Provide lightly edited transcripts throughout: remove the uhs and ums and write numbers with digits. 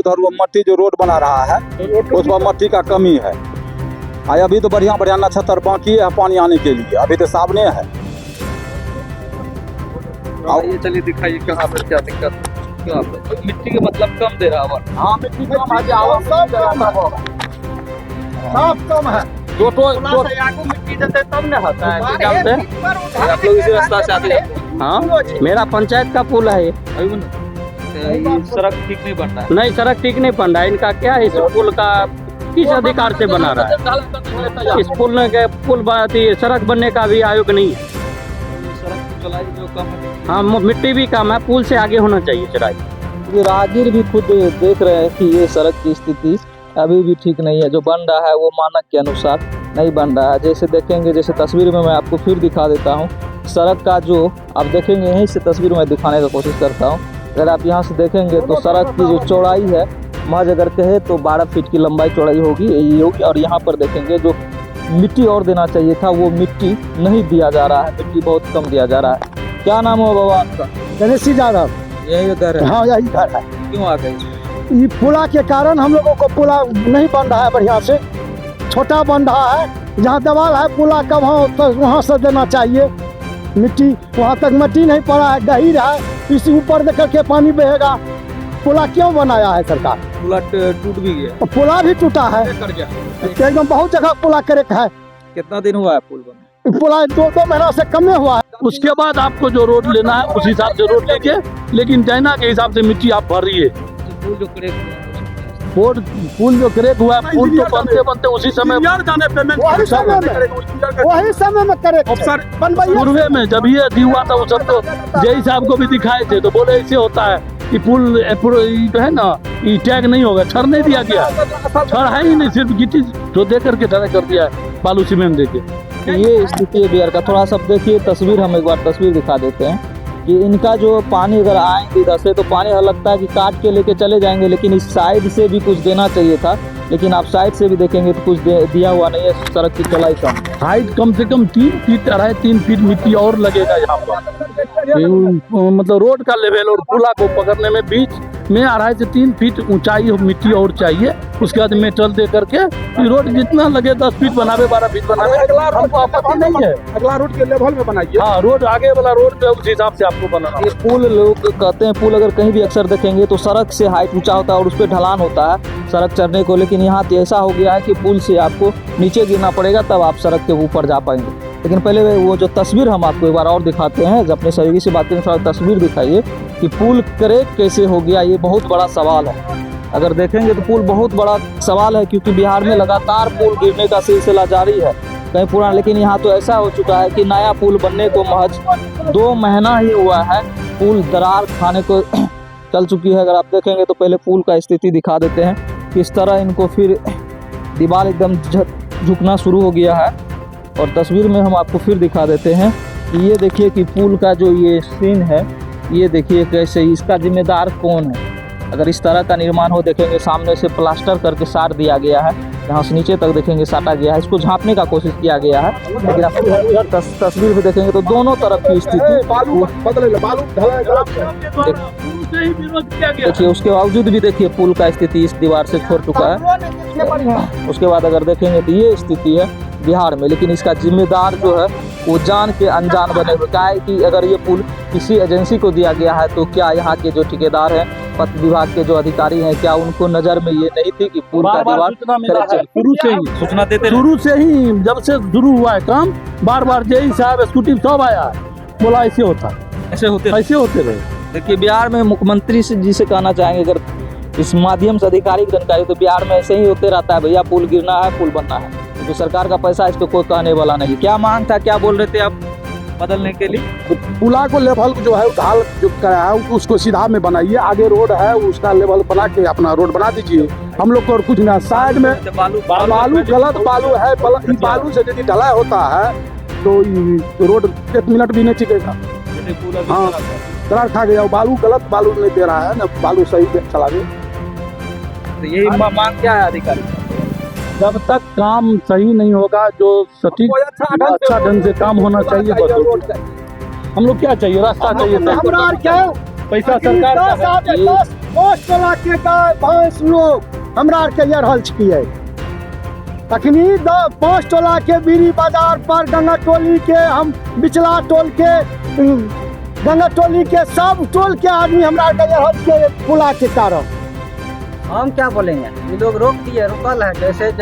उधर वो मट्टी जो रोड बना रहा है उस पर मट्टी का कमी है। अभी तो बढ़िया बढ़िया नक्षत्र बाकी है पानी आने के लिए, अभी तो सामने है। ये चलिए दिखाइए कहाँ पर क्या दिक्कत है। कहाँ पर मिट्टी के मतलब कम दे रहा है। हाँ मिट्टी कम है, सब कम है। तो मिट्टी देते तब न होता है आप लोग इसी रास्ता से आते हैं। हाँ मेरा पंचायत का पुल है ये। सड़क ठीक नहीं बन रहा है। नहीं सड़क ठीक नहीं बन रहा है। इनका क्या है, इस पुल का किस अधिकार से बना रहा है? इस पुल सड़क बनने का भी आयोग नहीं है। सड़क की चौड़ाई जो कम है। हाँ मिट्टी भी कम है, पुल से आगे होना चाहिए चौड़ाई। ये राहगीर भी खुद देख रहे हैं कि ये सड़क की स्थिति अभी भी ठीक नहीं है। जो बन रहा है वो मानक के अनुसार नहीं बन रहा है। जैसे देखेंगे, जैसे तस्वीर में मैं आपको फिर दिखा देता हूँ। सड़क का जो आप देखेंगे, यहीं से तस्वीर में दिखाने का कोशिश करता हूँ। अगर आप यहाँ से देखेंगे तो सड़क की जो चौड़ाई है महज अगर कहे तो 12 फीट की लंबाई चौड़ाई होगी। और यहाँ पर देखेंगे जो मिट्टी और देना चाहिए था वो मिट्टी नहीं दिया जा रहा है। मिट्टी बहुत कम दिया जा रहा है। क्या नाम है बाबा आपका? गणेश यादव। यही घर है? हाँ यही घर है। क्यों आ गए? ये पुला के कारण हम लोगों को पुला नहीं बन रहा है बढ़िया से, छोटा बन रहा है। जहाँ दीवार है पुला कब वहाँ से देना चाहिए। मिट्टी वहाँ तक मिट्टी नहीं पड़ा है, गहीर है, इस ऊपर देख के पानी बहेगा। पुला क्यों बनाया है सरकार? पुला टूट भी गया। पुला भी टूटा है एकदम, बहुत जगह पुला करे है। कितना दिन हुआ है पुल बने? पुला 2 महीना से कम में हुआ है। उसके बाद आपको जो रोड लेना है उस हिसाब से रोड लेके, लेकिन चाइना के हिसाब से मिट्टी आप भर रही है। पुल जो क्रैक पुल जो क्रैक हुआ है, पुल तो बनते बनते उसी समय वही समय में करे पूर्वे में जब ये अभी हुआ था, वो सब तो जय साहब को भी दिखाए थे, तो बोले ऐसे होता है कि पुल जो है ना ये टैग नहीं होगा, छड़ नहीं दिया गया। छड़ है ही नहीं, सिर्फ गिट्टी जो दे करके ढला कर दिया है, बालू सीमेंट देके। ये स्थिति है बिहार का। थोड़ा सा देखिए तस्वीर, हम एक बार तस्वीर दिखा देते हैं कि इनका जो पानी अगर आएंगे इधर से तो पानी लगता है कि काट के लेके चले जाएंगे, लेकिन इस साइड से भी कुछ देना चाहिए था। लेकिन आप साइड से भी देखेंगे तो कुछ दिया हुआ नहीं है। सड़क की चौड़ाई कम, हाइट कम से कम 3 फीट 3.5 फीट मिट्टी और लगेगा यहाँ पर। मतलब रोड का लेवल और पुला को पकड़ने में बीच में 2.5 से 3 फीट ऊंचाई मिट्टी और चाहिए। उसके बाद मेटल दे करके रोड जितना लगे 10 फीट बनावे, 12 फीट बनावे, हमको आपत्ति नहीं है। अगला रोड के लेवल में बनाइए। हाँ रोड आगे वाला रोड पे उस हिसाब से आपको बनाना। ये पुल लोग कहते हैं, पुल अगर कहीं भी अक्सर देखेंगे तो सड़क से हाइट ऊंचा होता है और उस पर ढलान होता है सड़क चढ़ने को। लेकिन यहाँ तो ऐसा हो गया है कि पुल से आपको नीचे गिरना पड़ेगा तब आप सड़क के ऊपर जा पाएंगे। लेकिन पहले वो जो तस्वीर हम आपको एक बार और दिखाते हैं। जब अपने सहयोगी से बात करें, थोड़ा तस्वीर दिखाइए कि पुल क्रैक कैसे हो गया। ये बहुत बड़ा सवाल है। अगर देखेंगे तो पुल बहुत बड़ा सवाल है, क्योंकि बिहार में लगातार पुल गिरने का सिलसिला जारी है कहीं पुराना। लेकिन यहाँ तो ऐसा हो चुका है कि नया पुल बनने को महज 2 महीना ही हुआ है, पुल दरार खाने को चल चुकी है। अगर आप देखेंगे तो पहले पुल का स्थिति दिखा देते हैं, किस तरह इनको फिर दीवार एकदम झुकना शुरू हो गया है। और तस्वीर में हम आपको फिर दिखा देते हैं कि ये देखिए कि पुल का जो ये सीन है, ये देखिए कैसे, इसका जिम्मेदार कौन है। अगर इस तरह का निर्माण हो, देखेंगे सामने से प्लास्टर करके साट दिया गया है, यहाँ से नीचे तक देखेंगे साटा गया है, इसको झाँपने का कोशिश किया गया है। लेकिन आप तस्वीर में देखेंगे तो दोनों तरफ की स्थिति देखिए। उसके बावजूद भी देखिए पुल का स्थिति इस दीवार से छोड़ चुका है। उसके बाद अगर देखेंगे तो ये स्थिति है बिहार में। लेकिन इसका जिम्मेदार जो है वो जान के अनजान बने हुए। क्या है कि अगर ये पुल किसी एजेंसी को दिया गया है तो क्या यहाँ के जो ठेकेदार हैं, पथ विभाग के जो अधिकारी हैं, क्या उनको नजर में ये नहीं थी कि पुल का दीवार शुरू से ही सूचना देते, शुरू से ही जब से शुरू हुआ है काम, बार बार जय साहब स्कूटी सब आया है, बोला ऐसे होता, ऐसे होते रहे। देखिए बिहार में मुख्यमंत्री जी से कहना चाहेंगे, अगर इस माध्यम से आधिकारिक जानकारी, तो बिहार में ऐसे ही होते रहता है, भैया पुल गिरना है, पुल बनना है, क्योंकि सरकार का पैसा इस पर कोई कहने वाला नहीं। क्या मांग था, क्या बोल रहे थे आप बदलने के लिए? पुला को लेवल जो है ढाल जो कराया है उसको सीधा में बनाइए। आगे रोड है उसका लेवल बना के अपना रोड बना दीजिए। हम लोग को और कुछ ना, साइड में बालू गलत बालू है। बालू से यदि ढलाई होता है तो रोड 1 मिनट भी नहीं टिकेगा। हाँ दरार खा गया, बालू गलत बालू नहीं दे रहा है ना, बालू सही चला गया। तो यही मांग क्या है अधिकारी? जब तक काम सही नहीं होगा, जो सटीक अच्छा ढंग से काम होना चाहिए, बस हम लोग क्या चाहिए, रास्ता चाहिए, पैसा सरकार का है। 5 टोला के गाय भैंस लोग हमरा आर के रहल छियै। तखनी 5 टोला के बीरी बाजार पर गंगा टोली के, हम बिचला टोल के, गंगा टोली के सब टोल के आदमी हमरा आर के रहल छियै पुला के कारण। हम क्या बोलेंगे, ये लोग रोक दिए, रुकल है जैसे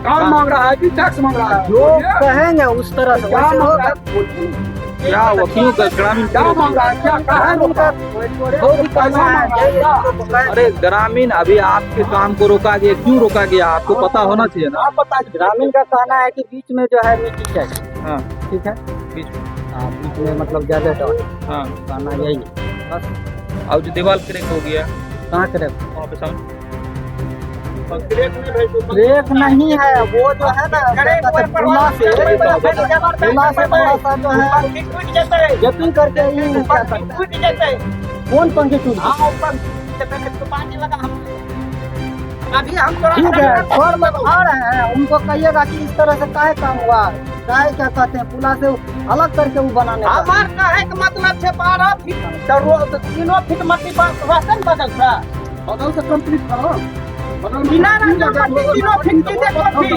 काम मांग रहा है कि टैक्स मांग रहा है? जो कहेंगे उस तरह से वैसे होगा। क्या वकील का ग्रामीण क्या मांग रहा है? क्या कहा है उनका? अरे ग्रामीण अभी आपके काम को रोका गया, क्यों रोका गया आपको पता होना चाहिए ना। आप बताइए। ग्रामीण का कहना है कि बीच में जो है मिट्टी चाहिए। हाँ ठीक है, बीच में। हाँ बीच में मतलब ज्यादा डॉट हाँ कहना यही है बस। अब जो दीवार क्रैक हो गया कहाँ करे वहाँ पे सामने ब्रेक नहीं है, वो जो है ना पुला से थोड़ा सा जो है जपिंग करके ही क्या करता है। कौन पंखे टूट अभी हम ठीक है, घर में आ रहे हैं, उनको कहिएगा कि इस तरह से काहे काम हुआ, काहे क्या कहते हैं पुला से अलग करके वो बनाने का। हमार कहे के मतलब छे 12 फीट तो रोड 3 फीट मट्टी पर राशन बदल था। बदल से कंप्लीट करो। बिना राशन मट्टी 3 फीट की देखो थी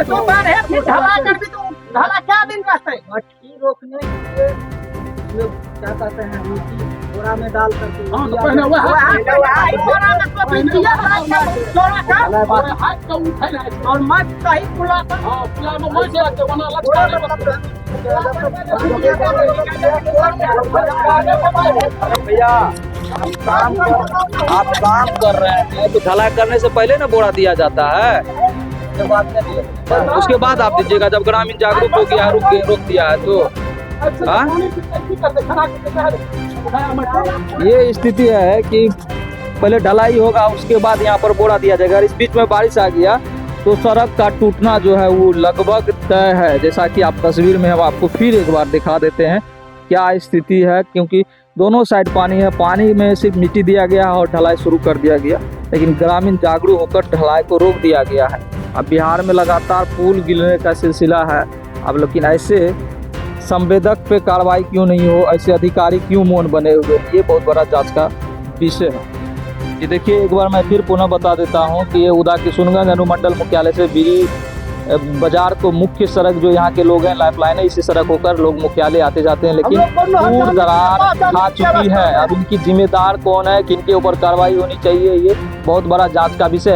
तो 12 फीट ढला कर भी तो ढला क्या दिन रहते। मट्टी रोकने के लिए उसमें क्या कहते हैं मिट्टी बोरा में डाल करके हाँ, तो पहले वो बोरा में तो बिटिया चौड़ा का और मत कहीं पुला पर हाँ, पुला में मत जाके वरना भैया आप काम कर रहे हैं तो ढलाई करने से पहले ना बोरा दिया जाता है, उसके बाद आप दीजिएगा। जब ग्रामीण जागरूक हो गया रोक दिया है तो ये स्थिति है कि पहले ढलाई होगा उसके बाद यहाँ पर बोरा दिया जाएगा। इस बीच में बारिश आ गया तो सड़क का टूटना जो है वो लगभग तय है। जैसा कि आप तस्वीर में हम आपको फिर एक बार दिखा देते हैं क्या स्थिति है, क्योंकि दोनों साइड पानी है। पानी में सिर्फ मिट्टी दिया गया और ढलाई शुरू कर दिया गया, लेकिन ग्रामीण जागरूक होकर ढलाई को रोक दिया गया है। अब बिहार में लगातार पुल गिरने का सिलसिला है। अब लेकिन ऐसे संवेदक पे कार्रवाई क्यों नहीं हो, ऐसे अधिकारी क्यों मौन बने हुए, ये बहुत बड़ा जांच का विषय है। ये देखिए एक बार मैं फिर पुनः बता देता हूँ कि ये उदा किशुनगंज अनुमंडल मुख्यालय से बिरी बाजार को मुख्य सड़क जो यहाँ के लोग हैं लाइफलाइन है, इसी सड़क होकर लोग मुख्यालय आते जाते हैं, लेकिन दूर दरार खा चुकी है। अब इनकी जिम्मेदार कौन है, किनके ऊपर कार्रवाई होनी चाहिए, ये बहुत बड़ा जांच का विषय है।